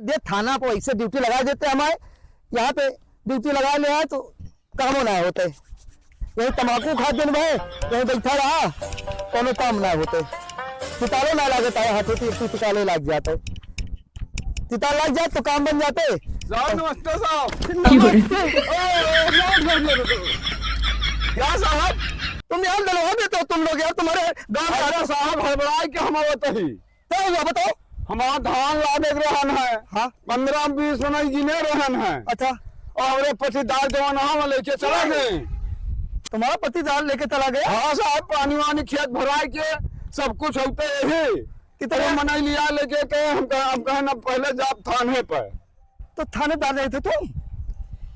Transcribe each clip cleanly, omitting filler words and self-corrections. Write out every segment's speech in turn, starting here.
दे थाना पर ऐसे ड्यूटी लगा देते हमारे यहाँ पे ड्यूटी लगा ले आए तो काम ना होते। यही तम्बाकू खा दिन भाई यही बैठा रहा कोनो काम ना होते। तितालो ना लगता है हाथों की तिताले लग जाते तिताल लग जाए तो काम बन जाते। नमस्ते साहब। क्या साहब तुम यहाँ डलवा देते हो तुम लोग यार तुम्हारे गाँव में अरे साहब हड़बड़ाए के हम आवत ही क्या हुआ बताओ। हमारा धान ला देख रहन है। हाँ 15-20 मना गिने रहन है। अच्छा और हमारे पतिदार जवान हम लेके चला गए। तुम्हारा पति दाल लेके चला गया। हाँ साहब पानी वानी खेत भराए के सब कुछ होते यही कितने मना लिया लेके के हम कहे ना पहले जाप थाने पर। तो थाने डाल रहे थे तुम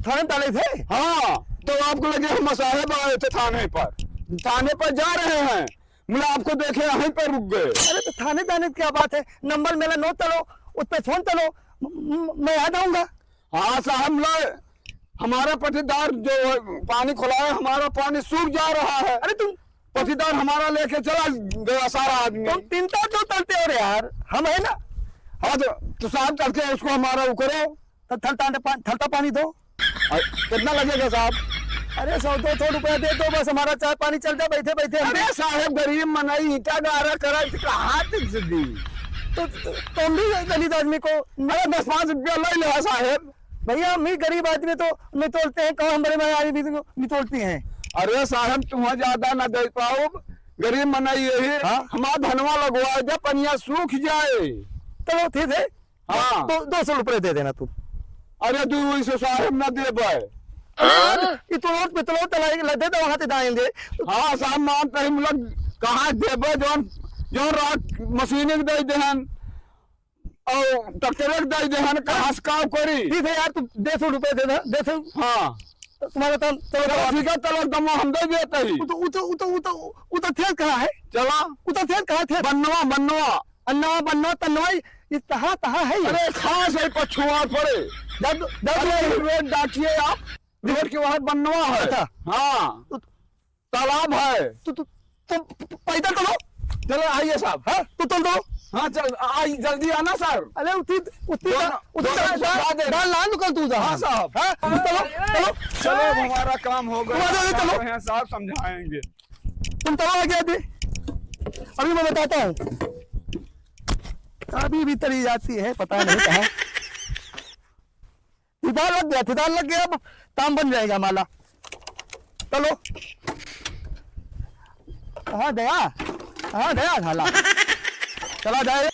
थाने डाले थे। हाँ तो आपको लगे हम साहेब आए थे थाने पर जा रहे हैं मुझे आपको देखे यहीं पर रुक गए। अरे तो थाने जाने की क्या बात है नंबर मेरा नोट करो उस पर फोन करो मैं आ जाऊंगा। हाँ साहब हमारा पटीदार जो पानी खुलाए हमारा पानी सूख जा रहा है। अरे तुम पटीदार हमारा लेके चला गया सारा आदमी। तुम चिंता क्यों करते हो रे यार हम है ना। हाँ तो साहब करके उसको हमारा वो करो तो थलता पानी दो। कितना लगेगा साहब। अरे 100-200 रुपया दे दो बस हमारा चाय पानी चल जाए बैठे बैठे। अरे साहब गरीब मनाई ईटा गारा करा हाथ से दी तो तुम भी दलित आदमी को अरे 10-5 रुपया ले लो साहब। भैया हम भी गरीब आदमी तो नितोलते हैं कहाँ बड़े बड़े आदमी नितोलती हैं। अरे साहब तुम्हें ज्यादा न दे पाओ गरीब मनाई यही। हाँ? हमारा धनवा लगवा जब पनिया सूख जाए। चलो ठीक है। हाँ 200 रुपये दे देना तुम। अरे तू इसे साहब न दे पाए। इतलोट पितलोट लदे तो वहां से दाएंगे। हाँ साहब मानते हम लोग कहाँ देबे जो रात मशीन दे देहन और ट्रैक्टर दे देहन कहाँ से काम करी। ठीक है यार तुम 150 रुपये दे दो 150। हाँ तुम्हारा काम चलो ठीक है चलो दम हम दे देते ही। उतर थे कहाँ है चला उतर थे कहाँ थे। बनवा अन्ना बन्ना तन्नवा ये तहा है। अरे खास है पछुआ पड़े जब रोड डाकिए आप रोड के बाहर बनवा है। अच्छा। हाँ तालाब है। तुम पैदल चलो। चलो आइए साहब। हाँ तू तुम दो। हाँ चल आई जल्दी आना सर। अरे उठी डाल ला निकल तू। हाँ साहब। हाँ चलो चलो चलो हमारा काम हो गया। चलो हैं साहब समझाएंगे। तुम चलो आगे आगे अभी मैं बताता हूँ अभी भी तरी जाती है पता नहीं कहाँ। ठिदार लग गया अब काम बन जाएगा माला। चलो कहाँ गया झाला चला जाए।